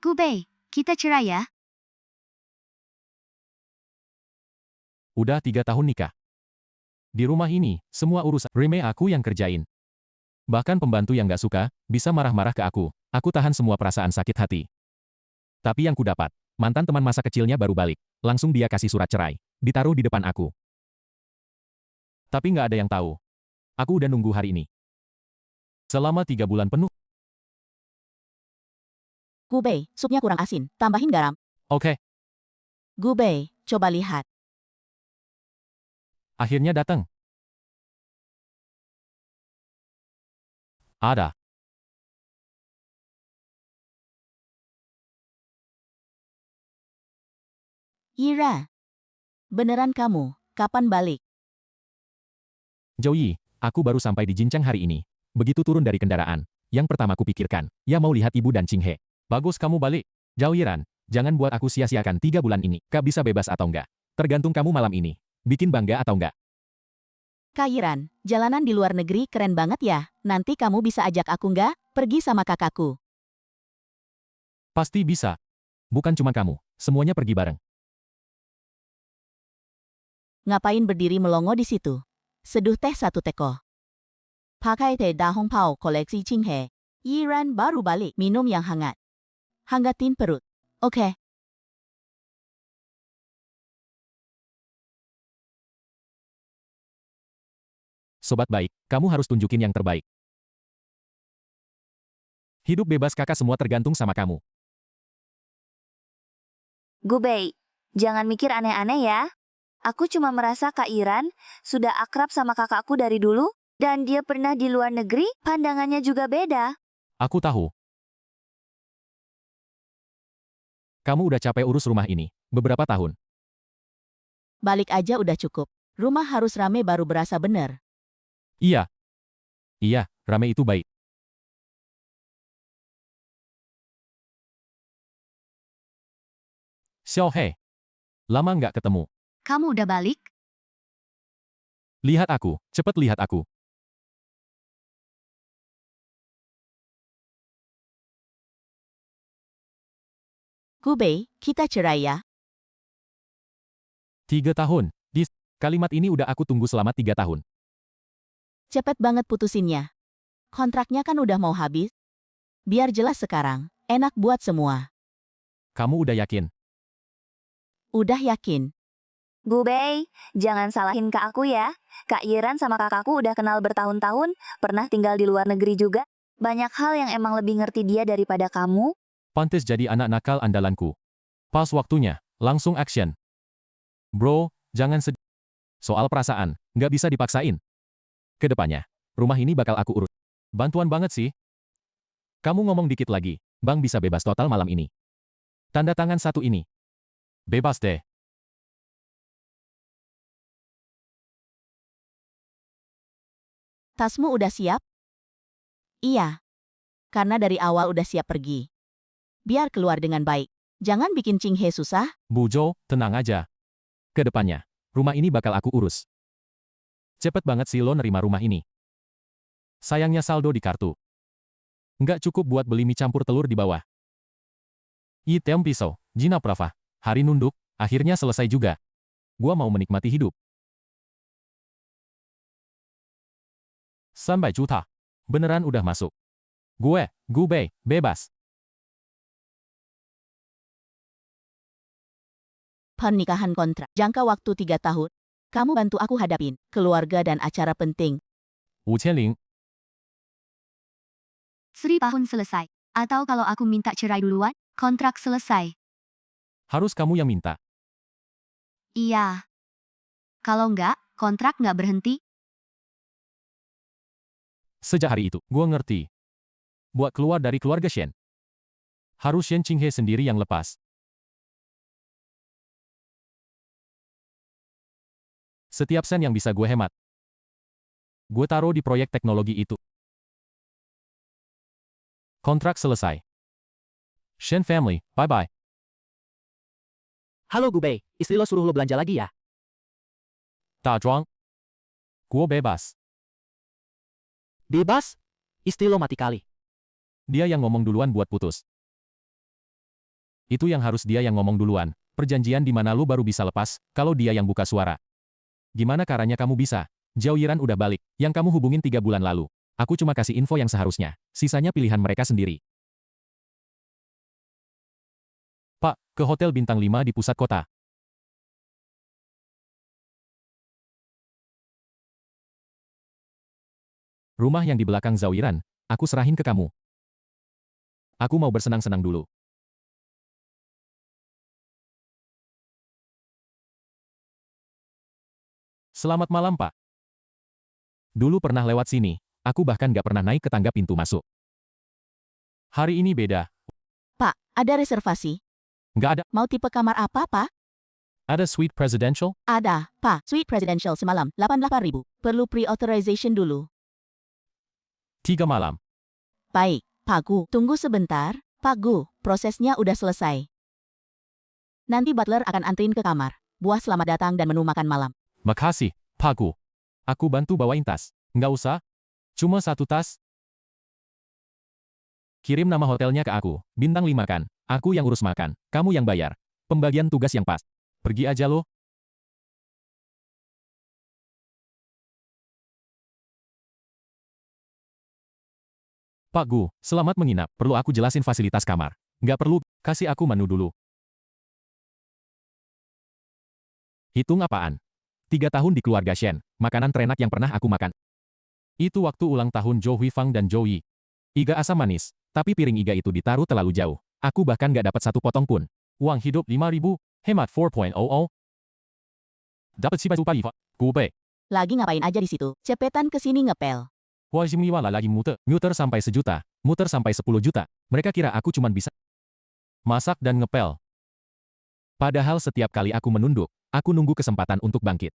Gubei, kita cerai ya? Udah 3 tahun nikah. Di rumah ini, semua urusan Rime aku yang kerjain. Bahkan pembantu yang gak suka, bisa marah-marah ke aku. Aku tahan semua perasaan sakit hati. Tapi yang kudapat, mantan teman masa kecilnya baru balik. Langsung dia kasih surat cerai. Ditaruh di depan aku. Tapi nggak ada yang tahu. Aku udah nunggu hari ini. Selama 3 bulan penuh. Gubei, supnya kurang asin, tambahin garam. Oke, Gubei, coba lihat. akhirnya datang. Ada. Ira. Beneran kamu, kapan balik? Zhou Yi, aku baru sampai di Jincheng hari ini. Begitu turun dari kendaraan, yang pertama kupikirkan, ya mau lihat ibu dan Qing He. Bagus kamu balik. Zhao Yiran, jangan buat aku sia-siakan 3 bulan ini. Kak bisa bebas atau enggak? Tergantung kamu malam ini. Bikin bangga atau enggak? Kak Iran, jalanan di luar negeri keren banget ya. Nanti kamu bisa ajak aku nggak? Pergi sama kakakku. Pasti bisa. Bukan cuma kamu, semuanya pergi bareng. Ngapain berdiri melongo di situ? Seduh teh 1 teko. Pakai teh dahong pao koleksi Qing He. Iran baru balik, minum yang hangat. Hangatin perut. Oke. Sobat baik, kamu harus tunjukin yang terbaik. Hidup bebas kakak semua tergantung sama kamu. Gubei, jangan mikir aneh-aneh ya. Aku cuma merasa Kak Iran sudah akrab sama kakakku dari dulu, dan dia pernah di luar negeri, pandangannya juga beda. Aku tahu. Kamu udah capek urus rumah ini. Beberapa tahun. Balik aja udah cukup. Rumah harus rame baru berasa bener. Iya. Iya, rame itu baik. Xiao He. Lama nggak ketemu. Kamu udah balik? Lihat aku, cepet lihat aku. Gubei, kita cerai ya. 3 tahun. Kalimat ini udah aku tunggu selama 3 tahun. Cepet banget putusinnya. Kontraknya kan udah mau habis. Biar jelas sekarang, enak buat semua. Kamu udah yakin? Udah yakin. Gubei, jangan salahin ke aku ya. Kak Iran sama kakakku udah kenal bertahun-tahun, pernah tinggal di luar negeri juga. Banyak hal yang emang lebih ngerti dia daripada kamu. Pantes jadi anak nakal andalanku. Pas waktunya, langsung action. Bro, jangan sedih. Soal perasaan, nggak bisa dipaksain. Kedepannya, rumah ini bakal aku urus. Bantuan banget sih. Kamu ngomong dikit lagi, Bang bisa bebas total malam ini. Tanda tangan satu ini. Bebas deh. Tasmu udah siap? Iya. Karena dari awal udah siap pergi. Biar keluar dengan baik. Jangan bikin Qing He susah. Bu Jo, tenang aja. Kedepannya, rumah ini bakal aku urus. Cepet banget sih lo nerima rumah ini. Sayangnya saldo di kartu. Nggak cukup buat beli mie campur telur di bawah. Item pisau, Jina Prava. Hari nunduk, akhirnya selesai juga. Gua mau menikmati hidup. Sampai juta. Beneran udah masuk. Gubei, bebas. Pernikahan kontrak. Jangka waktu 3 tahun. Kamu bantu aku hadapin keluarga dan acara penting. 5000. 1000 tahun selesai. Atau kalau aku minta cerai duluan, kontrak selesai. Harus kamu yang minta. Iya. Kalau enggak, kontrak nggak berhenti. Sejak hari itu, gua ngerti. Buat keluar dari keluarga Shen. Harus Shen Qing He sendiri yang lepas. Setiap sen yang bisa gue hemat, gue taruh di proyek teknologi itu. Kontrak selesai. Shen family, bye-bye. Halo Gubei, istri lo suruh lo belanja lagi ya? Da Zhuang. Gue bebas. Bebas? Istri lo mati kali. Dia yang ngomong duluan buat putus. Itu yang harus dia yang ngomong duluan. Perjanjian di mana lu baru bisa lepas, kalau dia yang buka suara. Gimana caranya kamu bisa? Zhao Yiran udah balik, yang kamu hubungin 3 bulan lalu. Aku cuma kasih info yang seharusnya. Sisanya pilihan mereka sendiri. Pak, ke Hotel Bintang 5 di pusat kota. Rumah yang di belakang Zhao Yiran, aku serahin ke kamu. Aku mau bersenang-senang dulu. Selamat malam, Pak. Dulu pernah lewat sini, aku bahkan gak pernah naik ke tangga pintu masuk. Hari ini beda. Pak, ada reservasi. Gak ada. Mau tipe kamar apa, Pak? Ada suite presidential? Ada, Pak. Suite presidential semalam, 88.000. Perlu pre-authorization dulu. 3 malam. Baik, Pak Gu. Tunggu sebentar. Pak Gu, prosesnya udah selesai. Nanti butler akan anterin ke kamar. Buah selamat datang dan menu makan malam. Makasih, Pak Gu. Aku bantu bawain tas. Nggak usah. Cuma 1 tas. Kirim nama hotelnya ke aku. Bintang 5 kan. Aku yang urus makan. Kamu yang bayar. Pembagian tugas yang pas. Pergi aja lo. Pak Gu, selamat menginap. Perlu aku jelasin fasilitas kamar? Nggak perlu. Kasih aku menu dulu. Hitung apaan? 3 tahun di keluarga Shen. Makanan terenak yang pernah aku makan. Itu waktu ulang tahun Zhou Huifang dan Zhou Yi. Iga asam manis. Tapi piring iga itu ditaruh terlalu jauh. Aku bahkan nggak dapat 1 potong pun. Uang hidup 5.000, hemat 4.00. Dapat si baju pagi, Pak. Gube. Lagi ngapain aja di situ? Cepetan ke sini ngepel. Wajimiwala lagi muter. Muter sampai 1 juta. Muter sampai 10 juta. Mereka kira aku cuman bisa masak dan ngepel. Padahal setiap kali aku menunduk, aku nunggu kesempatan untuk bangkit.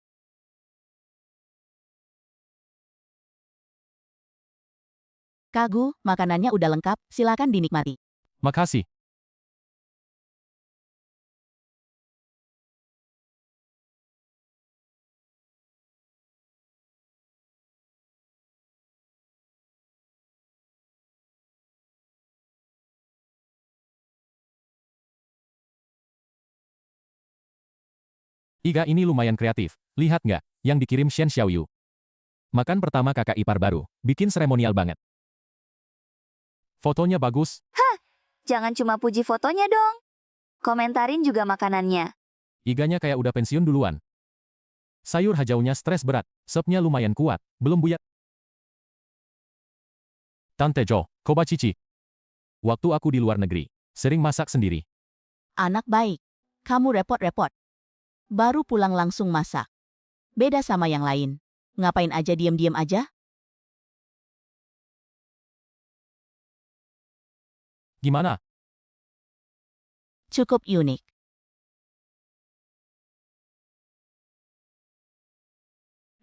Kak Gu, makanannya udah lengkap, silakan dinikmati. Makasih. Iga ini lumayan kreatif. Lihat nggak, yang dikirim Shen Xiaoyu. Makan pertama kakak ipar baru. Bikin seremonial banget. Fotonya bagus. Jangan cuma puji fotonya dong. Komentarin juga makanannya. Iganya kayak udah pensiun duluan. Sayur hijaunya stres berat. Supnya lumayan kuat. Belum buyat. Tante Jo, Koba Cici. Waktu aku di luar negeri, sering masak sendiri. Anak baik. Kamu repot-repot. Baru pulang langsung masak. Beda sama yang lain. Ngapain aja diam-diam aja? Gimana? Cukup unik.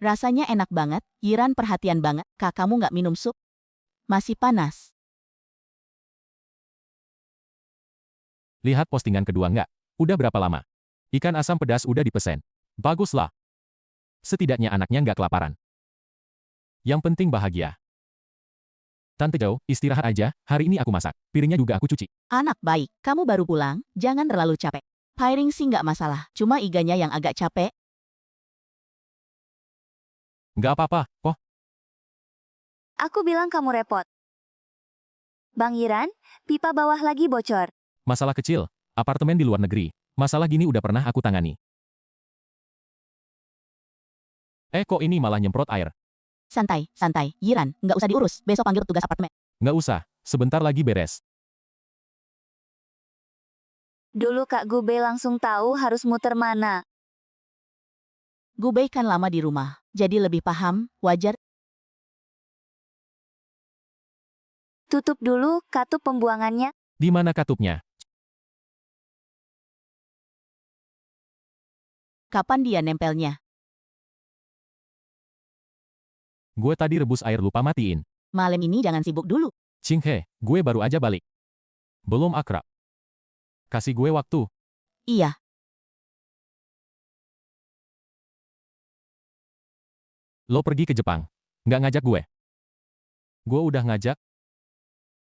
Rasanya enak banget, Yiran perhatian banget. Kak, kamu nggak minum sup? Masih panas. Lihat postingan kedua nggak? Udah berapa lama? Ikan asam pedas udah dipesen. Baguslah. Setidaknya anaknya nggak kelaparan. Yang penting bahagia. Tante Jo, istirahat aja, hari ini aku masak. Piringnya juga aku cuci. Anak baik, kamu baru pulang, jangan terlalu capek. Piring sih nggak masalah, cuma iganya yang agak capek. Nggak apa-apa, kok. Aku bilang kamu repot. Bang Yiran, pipa bawah lagi bocor. Masalah kecil, apartemen di luar negeri. Masalah gini udah pernah aku tangani. Kok ini malah nyemprot air? Santai, santai. Yiran, nggak usah diurus, besok panggil petugas apartemen. Nggak usah, sebentar lagi beres. Dulu Kak Gube langsung tahu harus muter mana. Gubei kan lama di rumah, jadi lebih paham, wajar. Tutup dulu katup pembuangannya. Di mana katupnya? Kapan dia nempelnya? Gue tadi rebus air lupa matiin. Malam ini jangan sibuk dulu. Cinghe, gue baru aja balik. Belum akrab. Kasih gue waktu. Iya, Lo pergi ke Jepang. Nggak ngajak gue. Gue udah ngajak.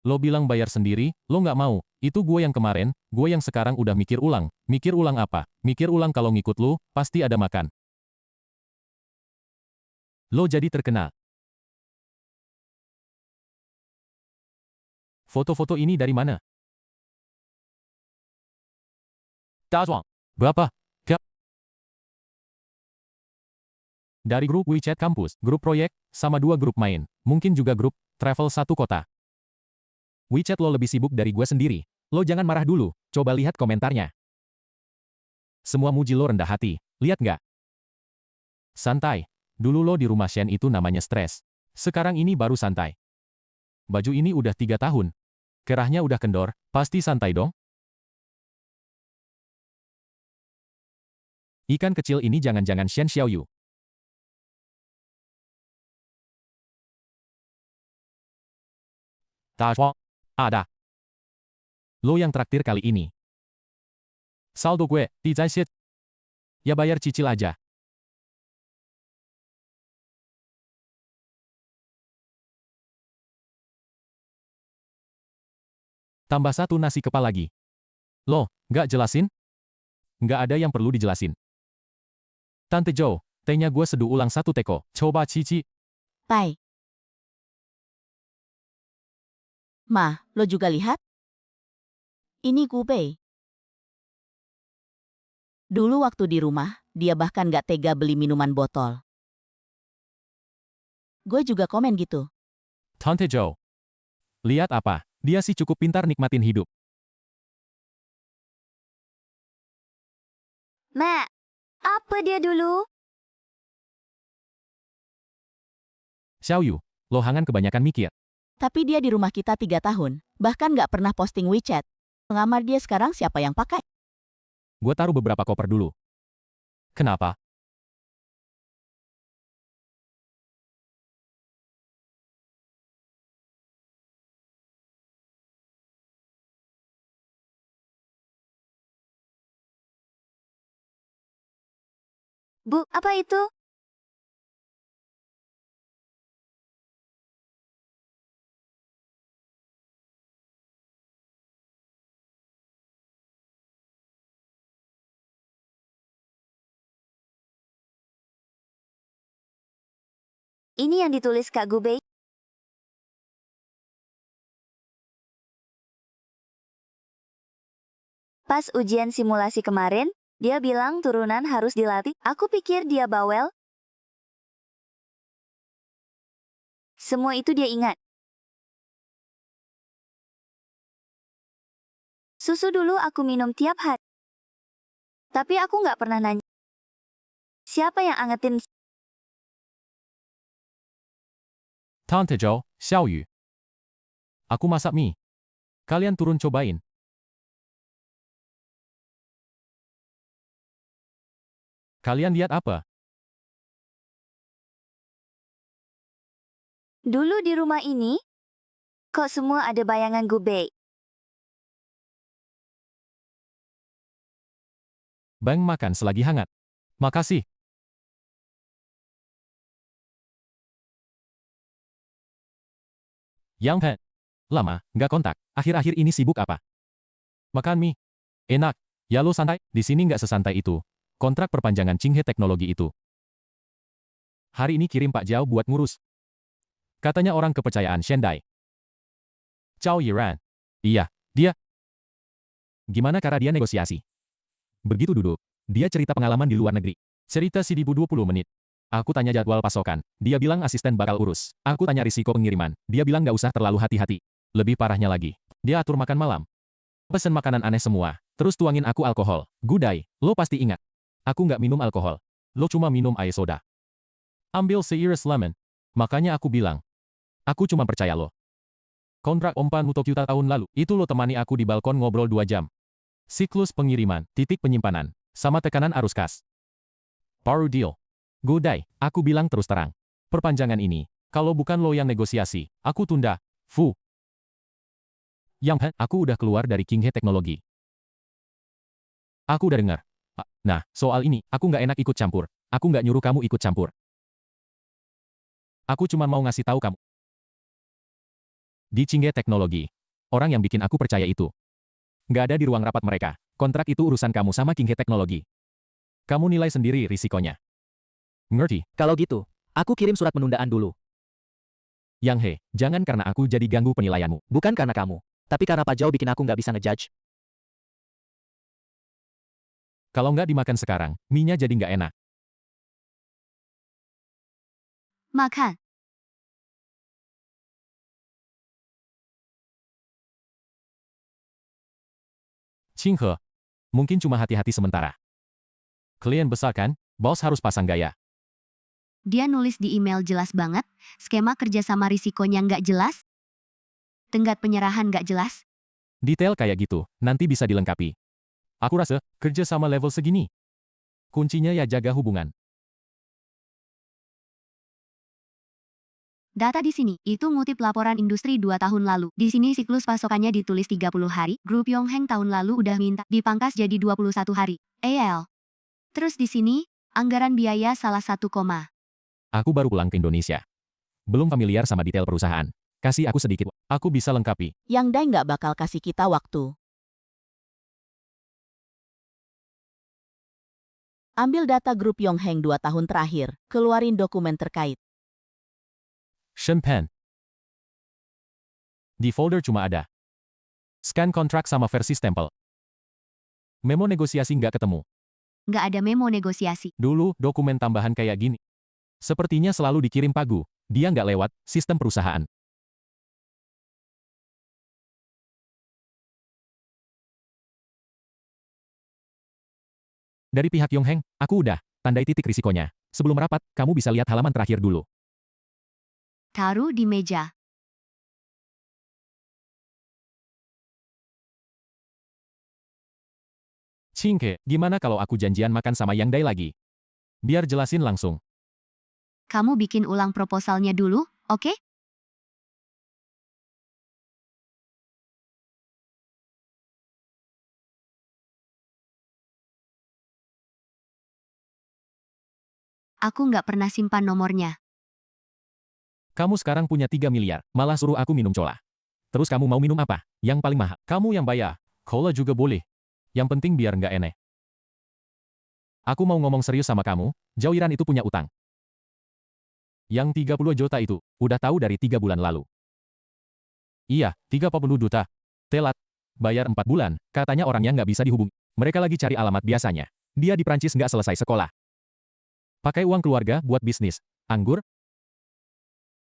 Lo bilang bayar sendiri, lo nggak mau. Itu gue yang kemarin, gue yang sekarang udah mikir ulang. Mikir ulang apa? Mikir ulang kalau ngikut lo, pasti ada makan. Lo jadi terkenal. Foto-foto ini dari mana? Dazuang. Berapa? Dari grup WeChat kampus, grup proyek, sama 2 grup main. Mungkin juga grup travel satu kota. WeChat lo lebih sibuk dari gue sendiri. Lo jangan marah dulu, coba lihat komentarnya. Semua muji lo rendah hati, lihat nggak? Santai. Dulu lo di rumah Shen itu namanya stres. Sekarang ini baru santai. Baju ini udah 3 tahun. Kerahnya udah kendor, pasti santai dong? Ikan kecil ini jangan-jangan Shen Xiaoyu. Dazuang. Ada. Lo yang traktir kali ini. Saldo gue, di Zaixie. Ya bayar cicil aja. Tambah 1 nasi kepal lagi. Lo, nggak jelasin? Nggak ada yang perlu dijelasin. Tante Zhou, tehnya gue seduh ulang 1 teko. Coba cici. 拜。Ma, lo juga lihat? Ini Gubei. Dulu waktu di rumah, dia bahkan gak tega beli minuman botol. Gue juga komen gitu. Tante Zhou. Lihat apa? Dia sih cukup pintar nikmatin hidup. Mak, apa dia dulu? Xiaoyu, lo hangan kebanyakan mikir. Tapi dia di rumah kita 3 tahun, bahkan gak pernah posting WeChat. Pengamar dia sekarang siapa yang pakai? Gue taruh beberapa koper dulu. Kenapa? Bu, apa itu? Ini yang ditulis Kak Gubei. Pas ujian simulasi kemarin, dia bilang turunan harus dilatih. Aku pikir dia bawel. Semua itu dia ingat. Susu dulu aku minum tiap hari. Tapi aku nggak pernah nanya. Siapa yang angetin? Tante Zhou, Xiaoyu. Aku masak mie. Kalian turun cobain. Kalian lihat apa? Dulu di rumah ini, kok semua ada bayangan Gubei. Bang makan selagi hangat. Makasih. Yang Pen. Lama, nggak kontak. Akhir-akhir ini sibuk apa? Makan mie. Enak. Ya lo santai. Di sini nggak sesantai itu. Kontrak perpanjangan Qinghe Teknologi itu. Hari ini kirim Pak Jiao buat ngurus. Katanya orang kepercayaan Shendai. Zhao Yiran. Iya, dia. Gimana cara dia negosiasi? Begitu duduk, dia cerita pengalaman di luar negeri. Cerita Sidibu 20 menit. Aku tanya jadwal pasokan. Dia bilang asisten bakal urus. Aku tanya risiko pengiriman. Dia bilang nggak usah terlalu hati-hati. Lebih parahnya lagi. Dia atur makan malam. Pesen makanan aneh semua. Terus tuangin aku alkohol. Gudai, lo pasti ingat. Aku nggak minum alkohol. Lo cuma minum air soda. Ambil seiris lemon. Makanya aku bilang. Aku cuma percaya lo. Kontrak Ompan Mutokyuta tahun lalu. Itu lo temani aku di balkon ngobrol 2 jam. Siklus pengiriman, titik penyimpanan, sama tekanan arus kas. Baru deal. Gudai, aku bilang terus terang. Perpanjangan ini, kalau bukan lo yang negosiasi, aku tunda. Fu. Yang aku udah keluar dari Qinghe Teknologi. Aku udah dengar. Nah, soal ini, aku nggak enak ikut campur. Aku nggak nyuruh kamu ikut campur. Aku cuma mau ngasih tahu kamu. Di Qinghe Teknologi. Orang yang bikin aku percaya itu. Nggak ada di ruang rapat mereka. Kontrak itu urusan kamu sama Qinghe Teknologi. Kamu nilai sendiri risikonya. Ngerti? Kalau gitu, aku kirim surat penundaan dulu. Yang He, jangan karena aku jadi ganggu penilaianmu. Bukan karena kamu, tapi karena Pak Zhao bikin aku nggak bisa ngejudge. Kalau nggak dimakan sekarang, mie-nya jadi nggak enak. 马看， Qinghe. Mungkin cuma hati-hati sementara. Klien besar kan? Bos harus pasang gaya. dia nulis di email jelas banget, skema kerjasama risikonya nggak jelas, tenggat penyerahan nggak jelas. Detail kayak gitu, nanti bisa dilengkapi. Aku rasa, kerja sama level segini. Kuncinya ya jaga hubungan. Data di sini, itu ngutip laporan industri 2 tahun lalu. Di sini siklus pasokannya ditulis 30 hari, grup Yongheng tahun lalu udah minta dipangkas jadi 21 hari. AL. Terus di sini, anggaran biaya salah satu koma. Aku baru pulang ke Indonesia. Belum familiar sama detail perusahaan. Kasih aku sedikit, aku bisa lengkapi. Yang Dai nggak bakal kasih kita waktu. Ambil data grup Yongheng 2 tahun terakhir, keluarin dokumen terkait. Shenpan. Di folder cuma ada scan kontrak sama versi stempel. Memo negosiasi nggak ketemu. Nggak ada memo negosiasi. Dulu, dokumen tambahan kayak gini. Sepertinya selalu dikirim Pagu. Dia nggak lewat sistem perusahaan. Dari pihak Yongheng, aku udah tandai titik risikonya. Sebelum rapat, kamu bisa lihat halaman terakhir dulu. Taruh di meja. Qinghe, gimana kalau aku janjian makan sama Yang Dai lagi? Biar jelasin langsung. Kamu bikin ulang proposalnya dulu, oke? Aku nggak pernah simpan nomornya. Kamu sekarang punya 3 miliar, malah suruh aku minum cola. Terus kamu mau minum apa? Yang paling mahal. Kamu yang bayar. Cola juga boleh. Yang penting biar nggak aneh. Aku mau ngomong serius sama kamu, Zhao Yiran itu punya utang. Yang 30 juta itu, udah tahu dari 3 bulan lalu. Iya, 30 juta. Telat. Bayar 4 bulan, katanya orangnya nggak bisa dihubungi. Mereka lagi cari alamat biasanya. Dia di Prancis nggak selesai sekolah. Pakai uang keluarga buat bisnis. Anggur?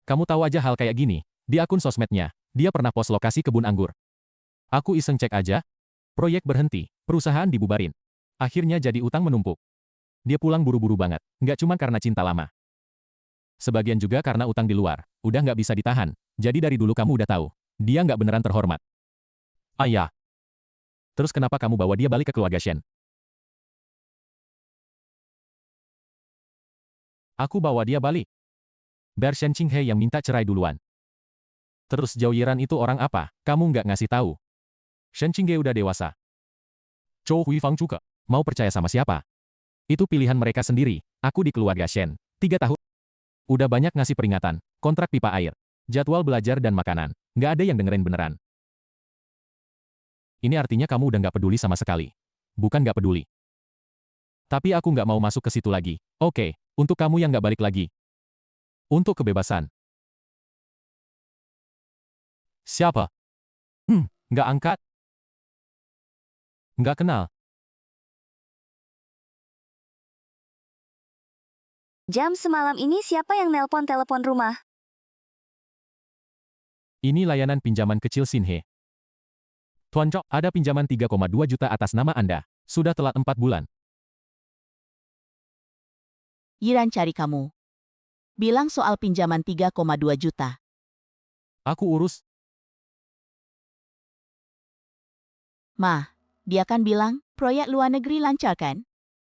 Kamu tahu aja hal kayak gini. Di akun sosmednya, dia pernah post lokasi kebun anggur. Aku iseng cek aja. Proyek berhenti, perusahaan dibubarin. Akhirnya jadi utang menumpuk. Dia pulang buru-buru banget, nggak cuma karena cinta lama. Sebagian juga karena utang di luar, udah nggak bisa ditahan. Jadi dari dulu kamu udah tahu, dia nggak beneran terhormat. Ayah. Terus kenapa kamu bawa dia balik ke keluarga Shen? Aku bawa dia balik. Biar Shen Qinghe yang minta cerai duluan. Terus Zhao Yiran itu orang apa? Kamu nggak ngasih tahu. Shen Qinghe udah dewasa. Zhou Huifang juga. Mau percaya sama siapa? Itu pilihan mereka sendiri. Aku di keluarga Shen. 3 tahun. Udah banyak ngasih peringatan. Kontrak pipa air. Jadwal belajar dan makanan. Nggak ada yang dengerin beneran. Ini artinya kamu udah nggak peduli sama sekali. Bukan nggak peduli. Tapi aku nggak mau masuk ke situ lagi. Oke, untuk kamu yang nggak balik lagi. Untuk kebebasan. Siapa? Nggak angkat. Nggak kenal. Jam semalam ini siapa yang nelpon telepon rumah? Ini layanan pinjaman kecil Xinhe. Tuan Chok, ada pinjaman 3,2 juta atas nama Anda. Sudah telat 4 bulan. Yiran cari kamu. Bilang soal pinjaman 3,2 juta. Aku urus. Mah, dia kan bilang, proyek luar negeri lancar kan?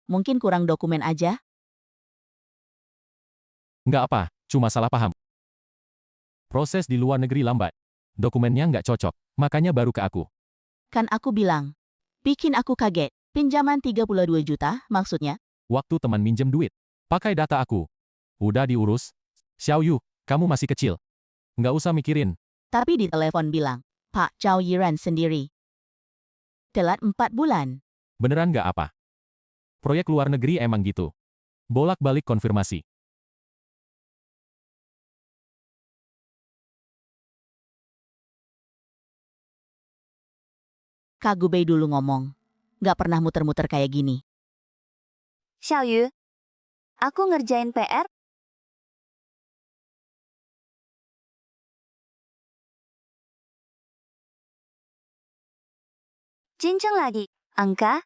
Mungkin kurang dokumen aja? Nggak apa, cuma salah paham. Proses di luar negeri lambat. Dokumennya nggak cocok, makanya baru ke aku. Kan aku bilang. Bikin aku kaget. Pinjaman 32 juta, maksudnya? Waktu teman minjem duit. Pakai data aku. Udah diurus. Xiao Yu, kamu masih kecil. Nggak usah mikirin. Tapi di telepon bilang, Pak Zhao Yiran sendiri. Telat 4 bulan. Beneran nggak apa? Proyek luar negeri emang gitu. Bolak-balik konfirmasi. Kak Gubei dulu ngomong. Gak pernah muter-muter kayak gini. Xiaoyu, aku ngerjain PR. Cincang lagi, angka?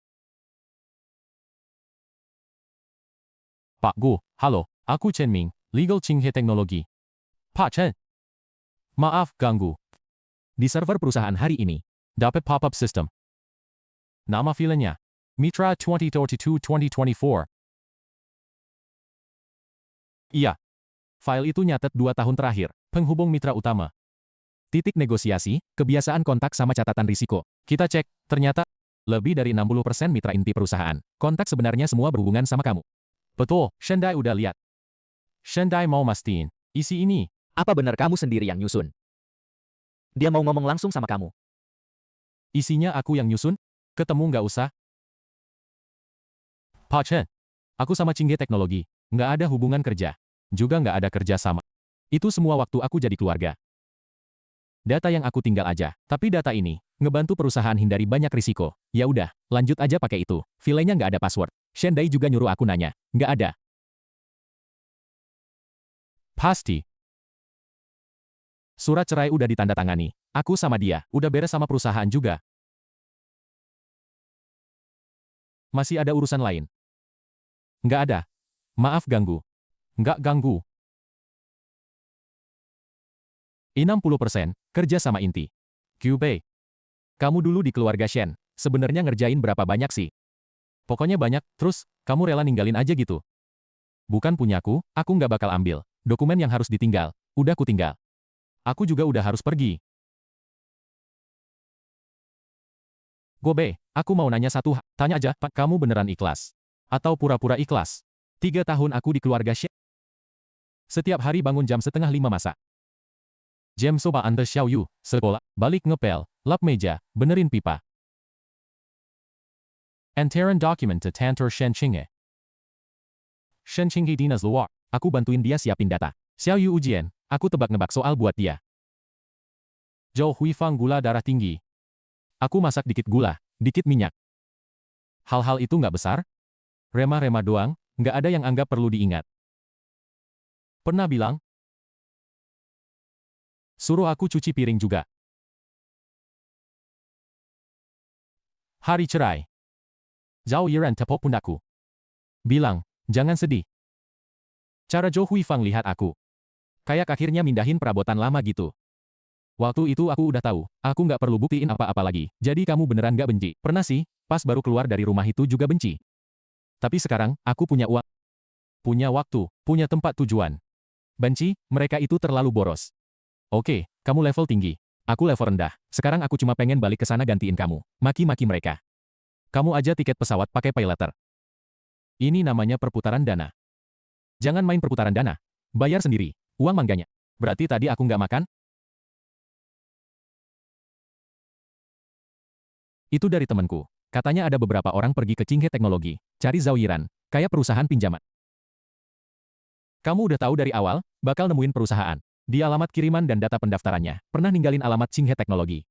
Pak Gu, halo, aku Chen Ming, Legal Qinghe Teknologi. Pak Chen. Maaf ganggu. Di server perusahaan hari ini, dapat pop-up system. Nama filenya, Mitra 2022-2024. Iya. File itu nyatet 2 tahun terakhir, penghubung mitra utama. Titik negosiasi, kebiasaan kontak sama catatan risiko. Kita cek, ternyata lebih dari 60% mitra inti perusahaan. Kontak sebenarnya semua berhubungan sama kamu. Betul, Shendai udah lihat. Shendai mau mastiin, isi ini. Apa benar kamu sendiri yang nyusun? Dia mau ngomong langsung sama kamu. Isinya aku yang nyusun? Ketemu nggak usah? Pak Chen, aku sama Qinghe Teknologi, nggak ada hubungan kerja. Juga nggak ada kerja sama. Itu semua waktu aku jadi keluarga. Data yang aku tinggal aja, tapi data ini ngebantu perusahaan hindari banyak risiko. Ya udah, lanjut aja pakai itu. Filenya nggak ada password. Shendai juga nyuruh aku nanya. Nggak ada. Pasti. Surat cerai udah ditandatangani. Aku sama dia, udah beres sama perusahaan juga. Masih ada urusan lain? Nggak ada. Maaf ganggu. Nggak ganggu. 60% kerja sama inti. Qbei. Kamu dulu di keluarga Shen, sebenarnya ngerjain berapa banyak sih? Pokoknya banyak, terus, kamu rela ninggalin aja gitu. Bukan punyaku, aku nggak bakal ambil. Dokumen yang harus ditinggal, udah ku tinggal. Aku juga udah harus pergi. Gobe, aku mau nanya satu hal. Tanya aja, Pak, kamu beneran ikhlas? Atau pura-pura ikhlas? 3 tahun aku di keluarga Shen. Setiap hari bangun jam 4:30 masak. Jam soba anda Xiaoyu, sekolah, balik ngepel, lap meja, benerin pipa. Antaran document to Tantor Shen Qinghe. Shen Qinghe dinas luar, aku bantuin dia siapin data. Xiaoyu ujian, aku tebak-nebak soal buat dia. Zhou Huifang gula darah tinggi. Aku masak dikit gula, dikit minyak. Hal-hal itu nggak besar. Remah-remah doang, nggak ada yang anggap perlu diingat. Pernah bilang, suruh aku cuci piring juga. Hari cerai. Zhao Yiran tepuk pundakku. Bilang, jangan sedih. Cara Zhou Huifang lihat aku. Kayak akhirnya mindahin perabotan lama gitu. Waktu itu aku udah tahu, aku nggak perlu buktiin apa-apa lagi. Jadi kamu beneran nggak benci. Pernah sih, pas baru keluar dari rumah itu juga benci. Tapi sekarang, aku punya uang. Punya waktu, punya tempat tujuan. Benci, mereka itu terlalu boros. Oke, kamu level tinggi. Aku level rendah. Sekarang aku cuma pengen balik ke sana gantiin kamu. Maki-maki mereka. Kamu aja tiket pesawat pakai pay letter. Ini namanya perputaran dana. Jangan main perputaran dana. Bayar sendiri. Uang mangganya. Berarti tadi aku nggak makan? Itu dari temanku. Katanya ada beberapa orang pergi ke Qinghe Teknologi, cari Zhao Yiran, kayak perusahaan pinjaman. Kamu udah tahu dari awal, bakal nemuin perusahaan. Di alamat kiriman dan data pendaftarannya, pernah ninggalin alamat Qinghe Teknologi.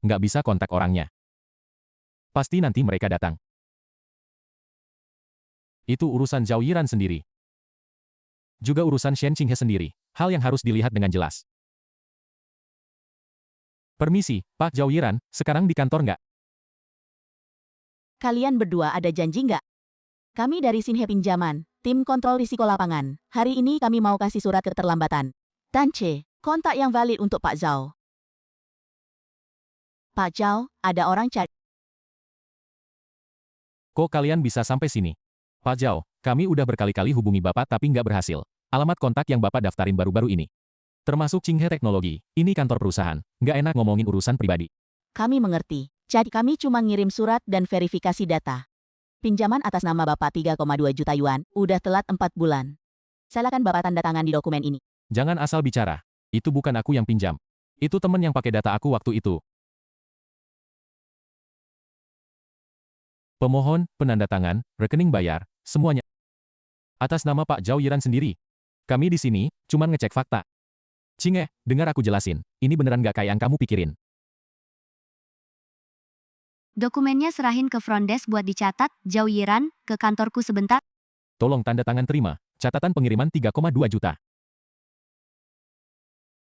Nggak bisa kontak orangnya. Pasti nanti mereka datang. Itu urusan Zhao Yiran sendiri. Juga urusan Shen Qinghe sendiri. Hal yang harus dilihat dengan jelas. Permisi, Pak Zhao Yiran, sekarang di kantor nggak? Kalian berdua ada janji nggak? Kami dari Xinghe Pinjaman, tim kontrol risiko lapangan. Hari ini kami mau kasih surat keterlambatan. Tanche, kontak yang valid untuk Pak Zhao. Pak Zhao, ada orang cari. Kok kalian bisa sampai sini? Pak Zhao, kami udah berkali-kali hubungi Bapak tapi nggak berhasil. Alamat kontak yang Bapak daftarin baru-baru ini. Termasuk Qinghe Teknologi, ini kantor perusahaan. Nggak enak ngomongin urusan pribadi. Kami mengerti. Jadi kami cuma ngirim surat dan verifikasi data. Pinjaman atas nama Bapak 3,2 juta yuan, udah telat 4 bulan. Silakan Bapak tanda tangan di dokumen ini. Jangan asal bicara. Itu bukan aku yang pinjam. Itu temen yang pakai data aku waktu itu. Pemohon, penanda tangan, rekening bayar, semuanya. Atas nama Pak Zhao Yiran sendiri. Kami di sini, cuman ngecek fakta. Cinge, dengar aku jelasin. Ini beneran gak kayak yang kamu pikirin. Dokumennya serahin ke front desk buat dicatat, Zhao Yiran, ke kantorku sebentar. Tolong tanda tangan terima. Catatan pengiriman 3,2 juta.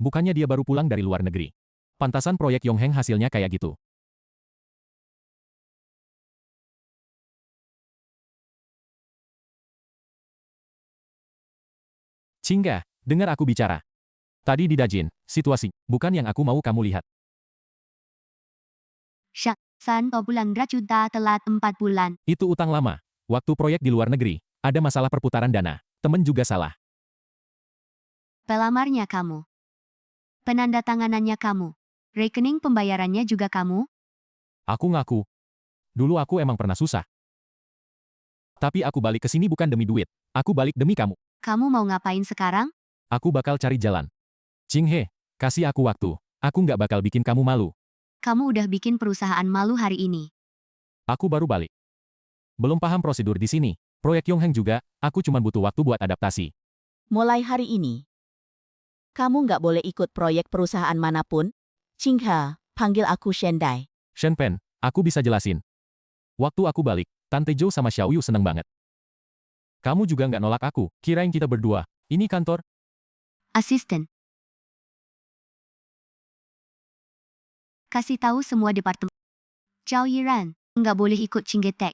Bukannya dia baru pulang dari luar negeri. Pantasan proyek Yongheng hasilnya kayak gitu. Cingga, dengar aku bicara. Tadi di Dajin, situasi, bukan yang aku mau kamu lihat. Syak, San bulan juta telat 4 bulan. Itu utang lama. Waktu proyek di luar negeri, ada masalah perputaran dana. Temen juga salah. Pelamarnya kamu. Penandatanganannya kamu. Rekening pembayarannya juga kamu. Aku ngaku. Dulu aku emang pernah susah. Tapi aku balik ke sini bukan demi duit. Aku balik demi kamu. Kamu mau ngapain sekarang? Aku bakal cari jalan. Cinghe, kasih aku waktu. Aku nggak bakal bikin kamu malu. Kamu udah bikin perusahaan malu hari ini. Aku baru balik. Belum paham prosedur di sini. Proyek Yongheng juga, aku cuma butuh waktu buat adaptasi. Mulai hari ini, kamu nggak boleh ikut proyek perusahaan manapun. Qinghe, panggil aku Shendai. Shenpen, aku bisa jelasin. Waktu aku balik, Tante Zhou sama Xiao Yu seneng banget. Kamu juga nggak nolak aku, kirain kita berdua. Ini kantor. Asisten. Kasih tahu semua departemen. Zhao Yiran, nggak boleh ikut Cinggetek.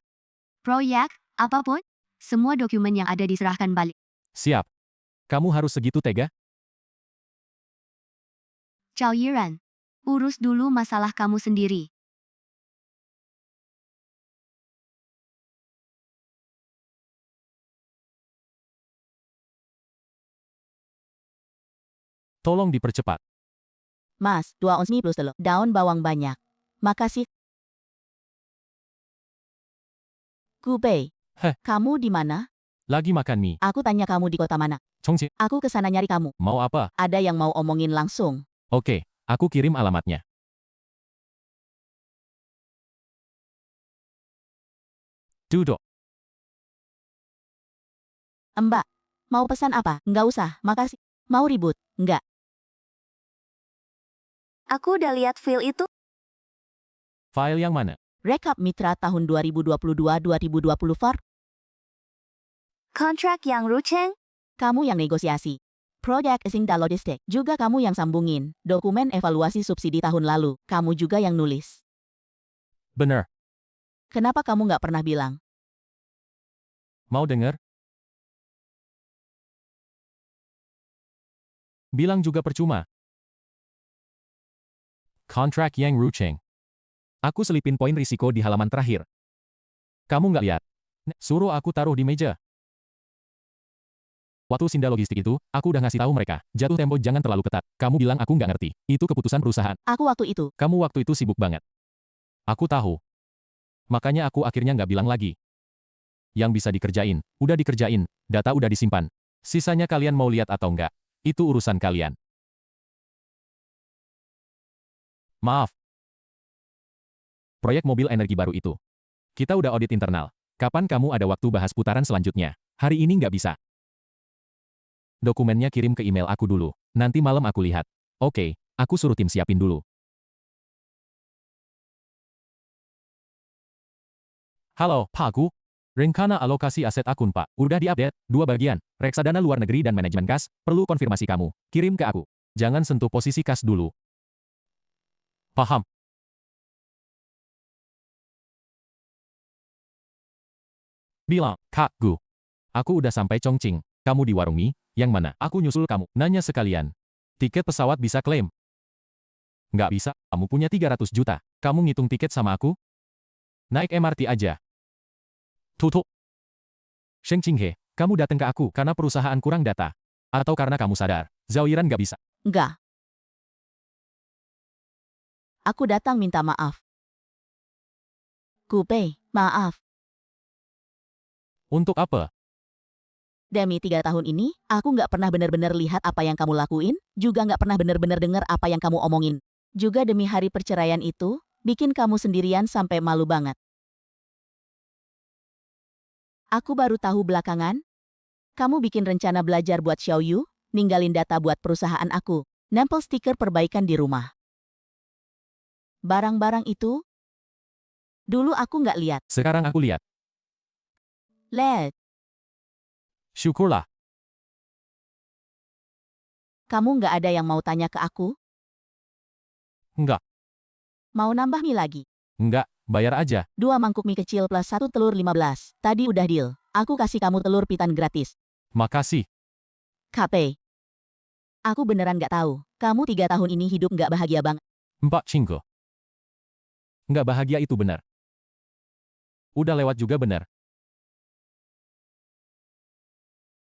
Proyek, apapun, semua dokumen yang ada diserahkan balik. Siap. Kamu harus segitu tega? Zhao Yiran, urus dulu masalah kamu sendiri. Tolong dipercepat. Mas, 2 ons mie plus telur. Daun bawang banyak. Makasih. Gubei. Heh. Kamu di mana? Lagi makan mie. Aku tanya kamu di kota mana. Chongqing, Aku kesana nyari kamu. mau apa? Ada yang mau omongin langsung. Oke, aku kirim alamatnya. Duduk. Mbak, mau pesan apa? Nggak usah, makasih. Mau ribut? Nggak. Aku udah lihat file itu. File yang mana? Rekap Mitra tahun 2022-2020 FAR. Kontrak yang Rucheng. Kamu yang negosiasi. Project Singda Logistik. Juga kamu yang sambungin. Dokumen evaluasi subsidi tahun lalu. Kamu juga yang nulis. Bener. Kenapa kamu nggak pernah bilang? Mau denger? Bilang juga percuma. Kontrak Yang Rucheng. Aku selipin poin risiko di halaman terakhir. Kamu nggak lihat? Suruh aku taruh di meja. Waktu Sinda Logistik itu, aku udah ngasih tahu mereka, jatuh tempo jangan terlalu ketat. Kamu bilang aku nggak ngerti. Itu keputusan perusahaan. Aku waktu itu. Kamu waktu itu sibuk banget. Aku tahu. Makanya aku akhirnya nggak bilang lagi. Yang bisa dikerjain, udah dikerjain, data udah disimpan. Sisanya kalian mau lihat atau enggak, itu urusan kalian. Maaf. Proyek mobil energi baru itu. Kita udah audit internal. Kapan kamu ada waktu bahas putaran selanjutnya? Hari ini nggak bisa. Dokumennya kirim ke email aku dulu. Nanti malam aku lihat. Oke, aku suruh tim siapin dulu. Halo, Pak Aku. Rencana alokasi aset akun Pak. Udah diupdate, 2 bagian. Reksadana luar negeri dan manajemen kas. Perlu konfirmasi kamu. Kirim ke aku. Jangan sentuh posisi kas dulu. Paham. Bilang, Kak Gu. Aku udah sampai Chongqing. Kamu di warung mie, yang mana? Aku nyusul kamu. Nanya sekalian. Tiket pesawat bisa klaim? Nggak bisa, kamu punya 300 juta. Kamu ngitung tiket sama aku? Naik MRT aja. Tutup. Sheng Qinghe, kamu datang ke aku karena perusahaan kurang data. Atau karena kamu sadar, Zhao Yiran nggak bisa. Enggak. Aku datang minta maaf. Gubei, maaf. Untuk apa? Demi 3 tahun ini, aku nggak pernah benar-benar lihat apa yang kamu lakuin, juga nggak pernah benar-benar dengar apa yang kamu omongin. Juga demi hari perceraian itu, bikin kamu sendirian sampai malu banget. Aku baru tahu belakangan, kamu bikin rencana belajar buat Xiaoyu, ninggalin data buat perusahaan aku, nempel stiker perbaikan di rumah. Barang-barang itu, dulu aku nggak lihat. Sekarang aku lihat. Lihat, Syukurlah. kamu nggak ada yang mau tanya ke aku? Enggak. Mau nambah mie lagi? Enggak, bayar aja. 2 mangkuk mie kecil plus 1 telur 15. Tadi udah deal. Aku kasih kamu telur pitan gratis. Makasih. KP. Aku beneran nggak tahu. Kamu 3 tahun ini hidup nggak bahagia banget. Mbak Cingko. Enggak bahagia itu benar. Udah lewat juga benar.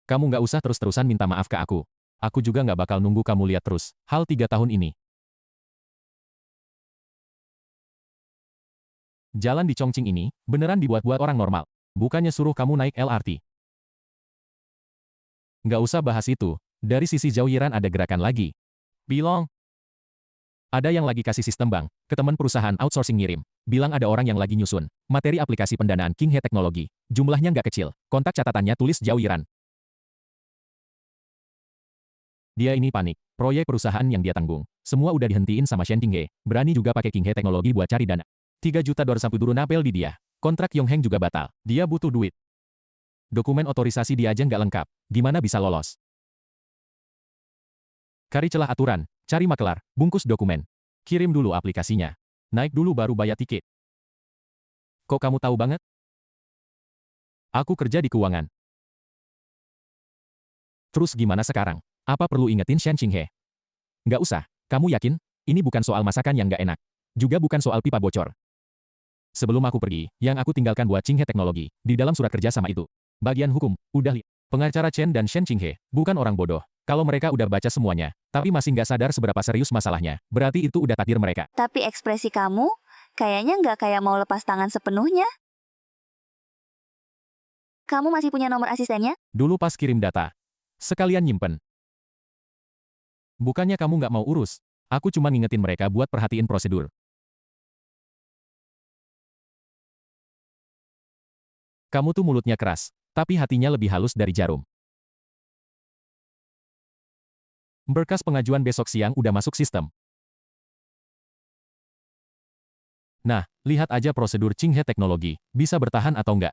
Kamu nggak usah terus-terusan minta maaf ke aku. Aku juga nggak bakal nunggu kamu lihat terus. Hal 3 tahun ini. Jalan di Chongqing ini, beneran dibuat-buat orang normal. Bukannya suruh kamu naik LRT. Nggak usah bahas itu. Dari sisi Zhao Yiran ada gerakan lagi. Bilong. Ada yang lagi kasih sistem bank, ke teman perusahaan outsourcing ngirim. Bilang ada orang yang lagi nyusun. Materi aplikasi pendanaan Qinghe Teknologi. Jumlahnya nggak kecil. Kontak catatannya tulis Zhao Yiran. Dia ini panik. Proyek perusahaan yang dia tanggung. Semua udah dihentiin sama Shen Qinghe. Berani juga pakai Qinghe Teknologi buat cari dana. 3 juta dolar sampai duru napel di dia. Kontrak Yongheng juga batal. Dia butuh duit. Dokumen otorisasi dia aja nggak lengkap. Gimana bisa lolos? Cari celah aturan. Cari makelar. Bungkus dokumen. Kirim dulu aplikasinya. Naik dulu baru bayar tiket. Kok kamu tahu banget? Aku kerja di keuangan. Terus gimana sekarang? Apa perlu ingetin Shen Qinghe? Nggak usah. Kamu yakin? Ini bukan soal masakan yang nggak enak. Juga bukan soal pipa bocor. Sebelum aku pergi, yang aku tinggalkan buat Qinghe Teknologi, di dalam surat kerja sama itu. Bagian hukum, udah lihat. Pengacara Chen dan Shen Qinghe, bukan orang bodoh. Kalau mereka udah baca semuanya, tapi masih nggak sadar seberapa serius masalahnya, berarti itu udah takdir mereka. Tapi ekspresi kamu, kayaknya nggak kayak mau lepas tangan sepenuhnya. Kamu masih punya nomor asistennya? Dulu pas kirim data, sekalian nyimpen. Bukannya kamu nggak mau urus, aku cuma ngingetin mereka buat perhatiin prosedur. Kamu tuh mulutnya keras, tapi hatinya lebih halus dari jarum. Berkas pengajuan besok siang udah masuk sistem. Nah, lihat aja prosedur Qinghe Teknologi, bisa bertahan atau enggak.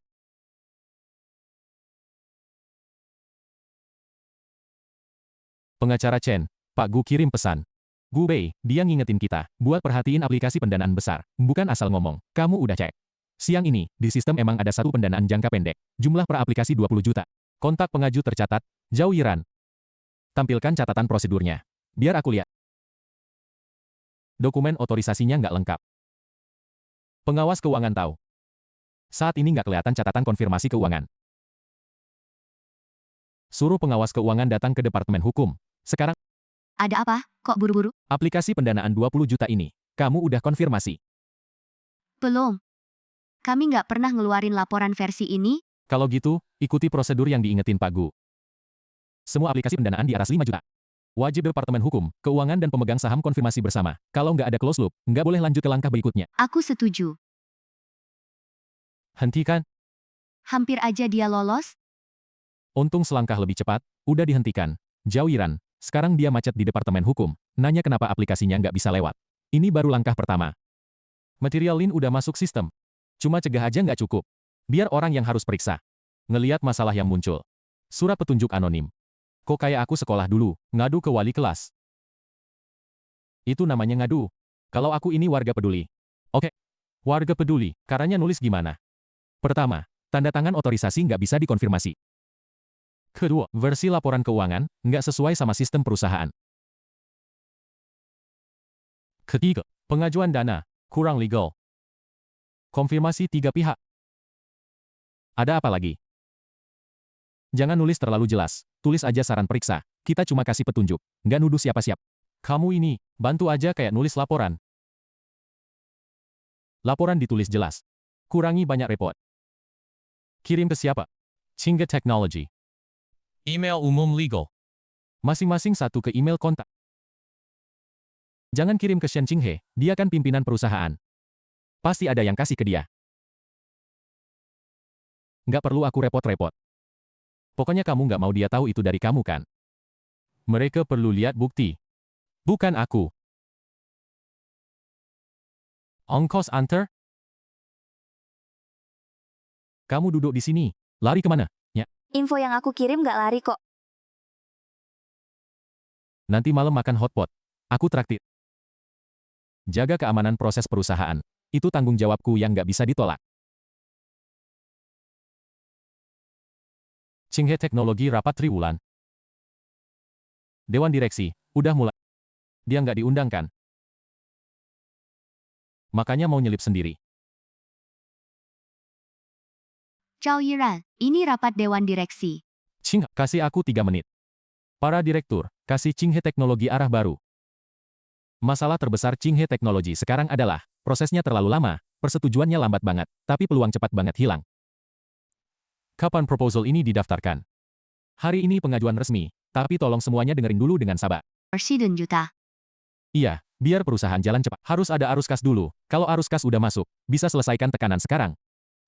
Pengacara Chen, Pak Gu kirim pesan. Gu Bei, dia ngingetin kita, buat perhatiin aplikasi pendanaan besar, bukan asal ngomong, kamu udah cek. Siang ini, di sistem emang ada satu pendanaan jangka pendek, jumlah per aplikasi 20 juta. Kontak pengaju tercatat, Zhao Yiran. Tampilkan catatan prosedurnya. Biar aku lihat. Dokumen otorisasinya nggak lengkap. Pengawas keuangan tahu. Saat ini nggak kelihatan catatan konfirmasi keuangan. Suruh pengawas keuangan datang ke Departemen Hukum. Sekarang, Ada apa? Kok buru-buru? aplikasi pendanaan 20 juta ini, kamu udah konfirmasi. Belum. Kami nggak pernah ngeluarin laporan versi ini. Kalau gitu, ikuti prosedur yang diingetin Pak Gu. Semua aplikasi pendanaan di atas 5 juta. Wajib Departemen Hukum, Keuangan dan pemegang saham konfirmasi bersama. Kalau nggak ada close loop, nggak boleh lanjut ke langkah berikutnya. Aku setuju. Hentikan. Hampir aja dia lolos. Untung selangkah lebih cepat, udah dihentikan. Zhao Yiran, sekarang dia macet di Departemen Hukum, nanya kenapa aplikasinya nggak bisa lewat. Ini baru langkah pertama. Material Lin udah masuk sistem. Cuma cegah aja nggak cukup. Biar orang yang harus periksa. Ngeliat masalah yang muncul. Surat petunjuk anonim. Kok kayak aku sekolah dulu, ngadu ke wali kelas. Itu namanya ngadu. Kalau aku ini warga peduli. Oke. Warga peduli, caranya nulis gimana? Pertama, tanda tangan otorisasi nggak bisa dikonfirmasi. Kedua, versi laporan keuangan nggak sesuai sama sistem perusahaan. Ketiga, pengajuan dana kurang legal. Konfirmasi 3 pihak. Ada apa lagi? Jangan nulis terlalu jelas, tulis aja saran periksa. Kita cuma kasih petunjuk, nggak nuduh siapa-siapa. Kamu ini, bantu aja kayak nulis laporan. Laporan ditulis jelas. Kurangi banyak repot. Kirim ke siapa? Qinghe Technology. Email umum legal. Masing-masing satu ke email kontak. Jangan kirim ke Shen Qinghe, dia kan pimpinan perusahaan. Pasti ada yang kasih ke dia. Nggak perlu aku repot-repot. Pokoknya kamu nggak mau dia tahu itu dari kamu kan? Mereka perlu lihat bukti. Bukan aku. Ongkos antar? Kamu duduk di sini. Lari kemana? Ya, Info yang aku kirim nggak lari kok. nanti malam makan hotpot. Aku traktir. Jaga keamanan proses perusahaan. Itu tanggung jawabku yang nggak bisa ditolak. Qinghe Teknologi rapat triwulan. Dewan direksi, udah mulai. Dia nggak diundang kan? Makanya mau nyelip sendiri. Zhao Yiran, ini rapat Dewan Direksi. Qinghe, kasih aku 3 menit. Para direktur, kasih Qinghe Teknologi arah baru. Masalah terbesar Qinghe Teknologi sekarang adalah, prosesnya terlalu lama, persetujuannya lambat banget, tapi peluang cepat banget hilang. Kapan proposal ini didaftarkan? Hari ini pengajuan resmi, tapi tolong semuanya dengerin dulu dengan sabar. 10 juta. Iya, biar perusahaan jalan cepat. Harus ada arus kas dulu. Kalau arus kas udah masuk, bisa selesaikan tekanan sekarang.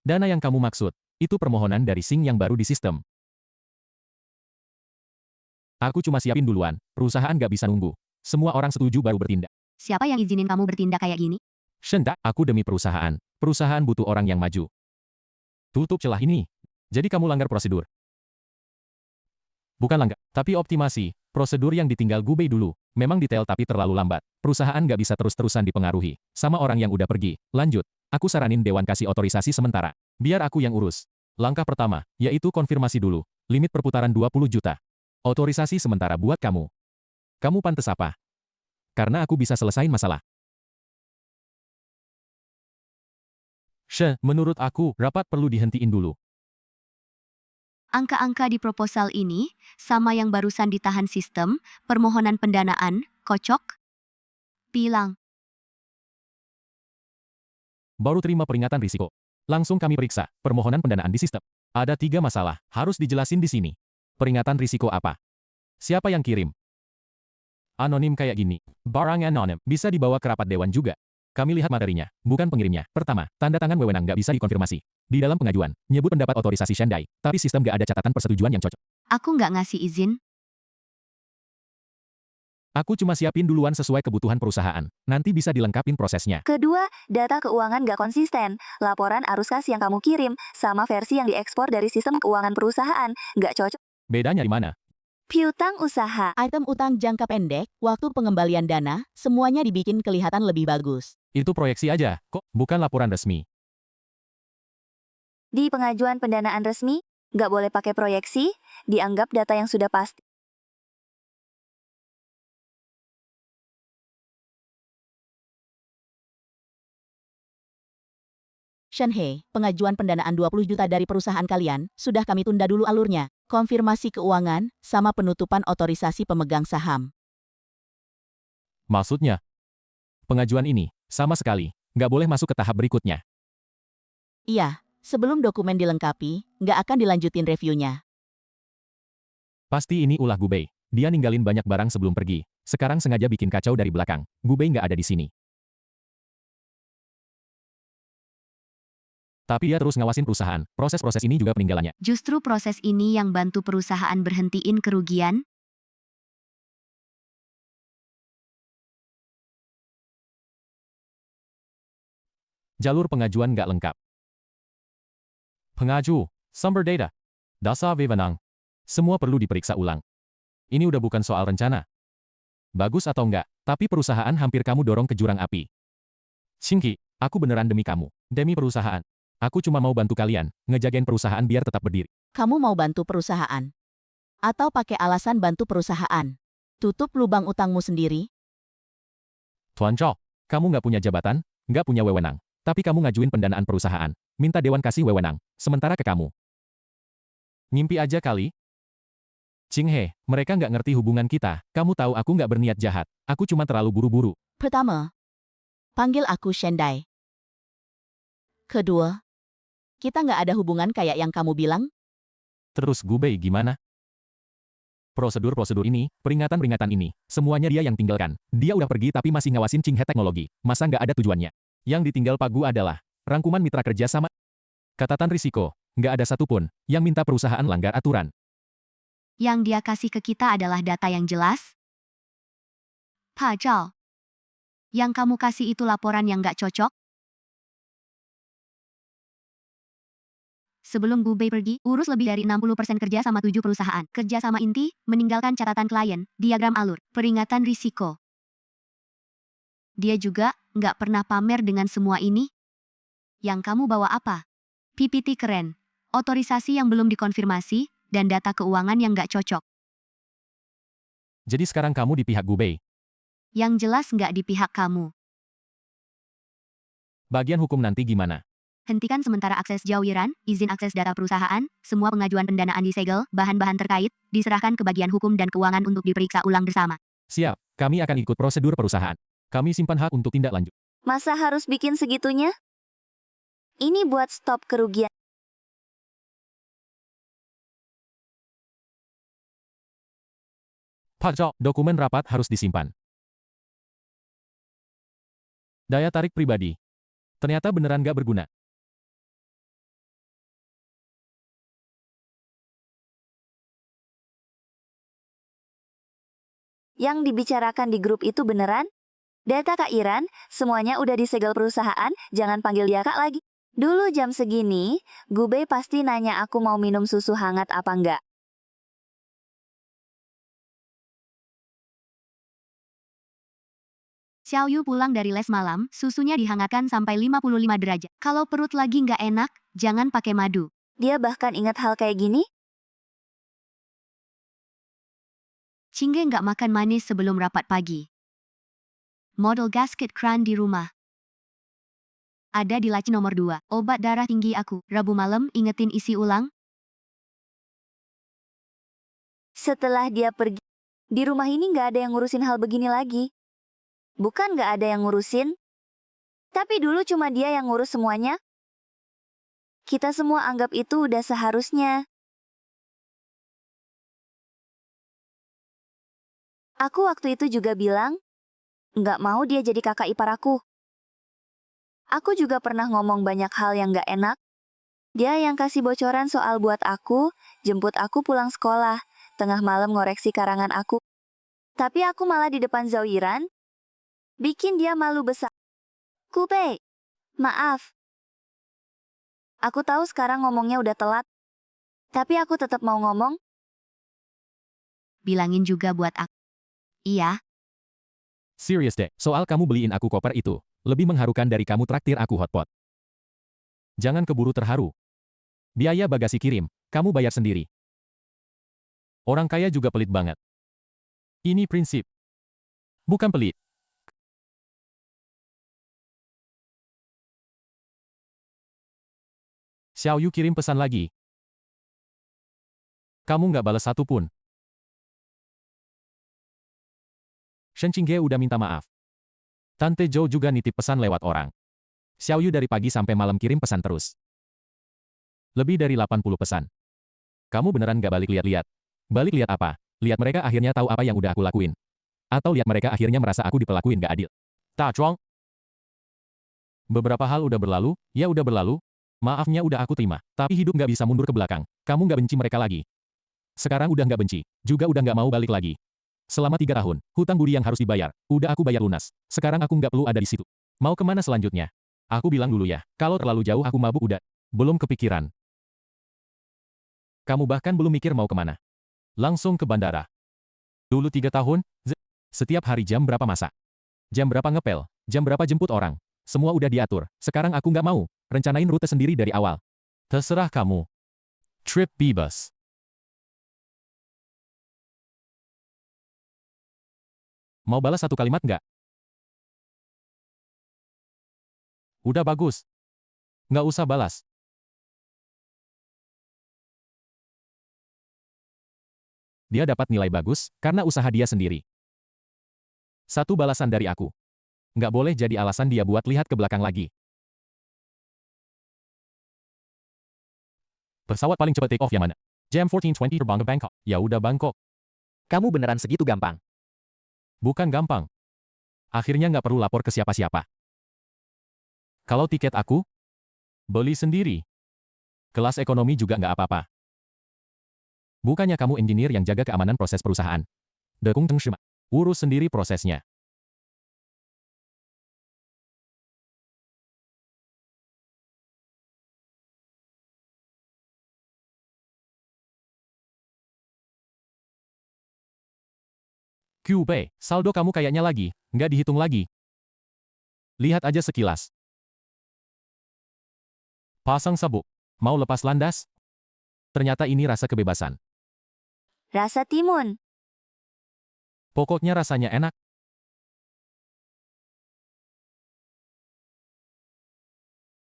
Dana yang kamu maksud, itu permohonan dari Sing yang baru di sistem. Aku cuma siapin duluan, perusahaan nggak bisa nunggu. Semua orang setuju baru bertindak. Siapa yang izinin kamu bertindak kayak gini? Shenta, aku demi perusahaan. Perusahaan butuh orang yang maju. Tutup celah ini. Jadi kamu langgar prosedur. Bukan langgar, tapi optimasi. Prosedur yang ditinggal Gubei dulu. Memang detail tapi terlalu lambat. Perusahaan nggak bisa terus-terusan dipengaruhi. Sama orang yang udah pergi. Lanjut. Aku saranin Dewan kasih otorisasi sementara. Biar aku yang urus. Langkah pertama, yaitu konfirmasi dulu. Limit perputaran 20 juta. Otorisasi sementara buat kamu. Kamu pantes apa? Karena aku bisa selesain masalah. Menurut aku, rapat perlu dihentiin dulu. Angka-angka di proposal ini, sama yang barusan ditahan sistem, permohonan pendanaan, kocok? Bilang, Baru terima peringatan risiko. Langsung kami periksa, permohonan pendanaan di sistem. Ada 3 masalah, harus dijelasin di sini. Peringatan risiko apa? Siapa yang kirim? Anonim kayak gini. Barang anonim, bisa dibawa ke rapat dewan juga. Kami lihat materinya, bukan pengirimnya. Pertama, tanda tangan wewenang nggak bisa dikonfirmasi. Di dalam pengajuan, nyebut pendapat otorisasi Shandai, tapi sistem nggak ada catatan persetujuan yang cocok. aku nggak ngasih izin. Aku cuma siapin duluan sesuai kebutuhan perusahaan. Nanti bisa dilengkapin prosesnya. Kedua, data keuangan nggak konsisten. Laporan arus kas yang kamu kirim, sama versi yang diekspor dari sistem keuangan perusahaan, nggak cocok. Bedanya di mana? Piutang usaha. Item utang jangka pendek, waktu pengembalian dana, semuanya dibikin kelihatan lebih bagus. Itu proyeksi aja, kok bukan laporan resmi. Di pengajuan pendanaan resmi, nggak boleh pakai proyeksi, dianggap data yang sudah pasti. Shenhe, pengajuan pendanaan 20 juta dari perusahaan kalian, sudah kami tunda dulu alurnya. Konfirmasi keuangan, sama penutupan otorisasi pemegang saham. Maksudnya, pengajuan ini, sama sekali, nggak boleh masuk ke tahap berikutnya. Iya, sebelum dokumen dilengkapi, nggak akan dilanjutin reviewnya. Pasti ini ulah Gubei. Dia ninggalin banyak barang sebelum pergi. Sekarang sengaja bikin kacau dari belakang. Gubei nggak ada di sini. Tapi dia terus ngawasin perusahaan. Proses-proses ini juga peninggalannya. Justru proses ini yang bantu perusahaan berhentiin kerugian. Jalur pengajuan nggak lengkap. Pengaju, sumber data, dasar wewenang. Semua perlu diperiksa ulang. Ini udah bukan soal rencana. Bagus atau enggak, tapi perusahaan hampir kamu dorong ke jurang api. Shinki, aku beneran demi kamu. Demi perusahaan. Aku cuma mau bantu kalian, ngejagain perusahaan biar tetap berdiri. Kamu mau bantu perusahaan? Atau pakai alasan bantu perusahaan? Tutup lubang utangmu sendiri? Tuan Zhao, kamu nggak punya jabatan, nggak punya wewenang. Tapi kamu ngajuin pendanaan perusahaan. Minta dewan kasih wewenang. Sementara ke kamu. Ngimpi aja kali. Qinghe, mereka nggak ngerti hubungan kita. Kamu tahu aku nggak berniat jahat. Aku cuma terlalu buru-buru. Pertama, panggil aku Shandai. Kedua, kita nggak ada hubungan kayak yang kamu bilang. Terus Gubei gimana? Prosedur-prosedur ini, peringatan-peringatan ini, semuanya dia yang tinggalkan. Dia udah pergi tapi masih ngawasin Ching He Teknologi. Masa nggak ada tujuannya? Yang ditinggal Pak Gu adalah rangkuman mitra kerja sama catatan risiko. Nggak ada satupun yang minta perusahaan langgar aturan. Yang dia kasih ke kita adalah data yang jelas. Pak Zhao, yang kamu kasih itu laporan yang nggak cocok? Sebelum Gu Bei pergi, urus lebih dari 60% kerja sama 7 perusahaan. Kerja sama inti, meninggalkan catatan klien, diagram alur, peringatan risiko. Dia juga nggak pernah pamer dengan semua ini. Yang kamu bawa apa? PPT keren, otorisasi yang belum dikonfirmasi, dan data keuangan yang nggak cocok. Jadi sekarang kamu di pihak Gu Bei. Yang jelas nggak di pihak kamu. Bagian hukum nanti gimana? Hentikan sementara akses Jawiran, izin akses data perusahaan, semua pengajuan pendanaan disegel, bahan-bahan terkait, diserahkan ke bagian hukum dan keuangan untuk diperiksa ulang bersama. Siap, kami akan ikut prosedur perusahaan. Kami simpan hak untuk tindak lanjut. Masa harus bikin segitunya? Ini buat stop kerugian. Pak Zhao, dokumen rapat harus disimpan. Daya tarik pribadi. Ternyata beneran gak berguna. Yang dibicarakan di grup itu beneran? Data Kak Iran, semuanya udah disegel perusahaan, jangan panggil dia Kak lagi. Dulu jam segini, Gu Bei pasti nanya aku mau minum susu hangat apa enggak. Xiao Yu pulang dari les malam, susunya dihangatkan sampai 55 derajat. Kalau perut lagi nggak enak, jangan pakai madu. Dia bahkan ingat hal kayak gini? Cingge nggak makan manis sebelum rapat pagi. Model gasket kran di rumah. Ada di laci nomor 2. Obat darah tinggi aku. Rabu malam ingetin isi ulang. Setelah dia pergi, di rumah ini nggak ada yang ngurusin hal begini lagi. Bukan nggak ada yang ngurusin, tapi dulu cuma dia yang ngurus semuanya. Kita semua anggap itu udah seharusnya. Aku waktu itu juga bilang, nggak mau dia jadi kakak ipar aku. Aku juga pernah ngomong banyak hal yang nggak enak. Dia yang kasih bocoran soal buat aku, jemput aku pulang sekolah, tengah malam ngoreksi karangan aku. Tapi aku malah di depan Zawiran, bikin dia malu besar. Gu Bei, maaf. Aku tahu sekarang ngomongnya udah telat. Tapi aku tetap mau ngomong. Bilangin juga buat aku. Iya, Serius deh, soal kamu beliin aku koper itu, lebih mengharukan dari kamu traktir aku hotpot. Jangan keburu terharu. Biaya bagasi kirim, kamu bayar sendiri. Orang kaya juga pelit banget. Ini prinsip. Bukan pelit. Xiao Yu kirim pesan lagi. Kamu nggak balas satu pun. Shen Qingge udah minta maaf. Tante Zhou juga nitip pesan lewat orang. Xiao Yu dari pagi sampai malam kirim pesan terus. Lebih dari 80 pesan. Kamu beneran nggak balik lihat-lihat? Balik lihat apa? Lihat mereka akhirnya tahu apa yang udah aku lakuin. Atau lihat mereka akhirnya merasa aku diperlakuin gak adil. Tak Chuang. Beberapa hal udah berlalu, ya udah berlalu. Maafnya udah aku terima. Tapi hidup nggak bisa mundur ke belakang. Kamu nggak benci mereka lagi. Sekarang udah nggak benci. Juga udah nggak mau balik lagi. Selama 3 tahun, hutang budi yang harus dibayar, udah aku bayar lunas. Sekarang aku nggak perlu ada di situ. Mau kemana selanjutnya? Aku bilang dulu ya, kalau terlalu jauh aku mabuk udah. Belum kepikiran. Kamu bahkan belum mikir mau kemana. Langsung ke bandara. Dulu 3 tahun, setiap hari jam berapa masak. Jam berapa ngepel, jam berapa jemput orang. Semua udah diatur. Sekarang aku nggak mau. Rencanain rute sendiri dari awal. Terserah kamu. Trip bebas. Mau balas satu kalimat nggak? Udah bagus. Nggak usah balas. Dia dapat nilai bagus, karena usaha dia sendiri. Satu balasan dari aku. Nggak boleh jadi alasan dia buat lihat ke belakang lagi. Pesawat paling cepat take off yang mana? Jam 14.20 terbang ke Bangkok. Ya udah Bangkok. Kamu beneran segitu gampang. Bukan gampang. Akhirnya nggak perlu lapor ke siapa-siapa. Kalau tiket aku, beli sendiri. Kelas ekonomi juga nggak apa-apa. Bukannya kamu engineer yang jaga keamanan proses perusahaan. Dekung Teng Shima. Urus sendiri prosesnya. QP, saldo kamu kayaknya lagi, nggak dihitung lagi. Lihat aja sekilas. Pasang sabuk. Mau lepas landas? Ternyata ini rasa kebebasan. Rasa timun. Pokoknya rasanya enak.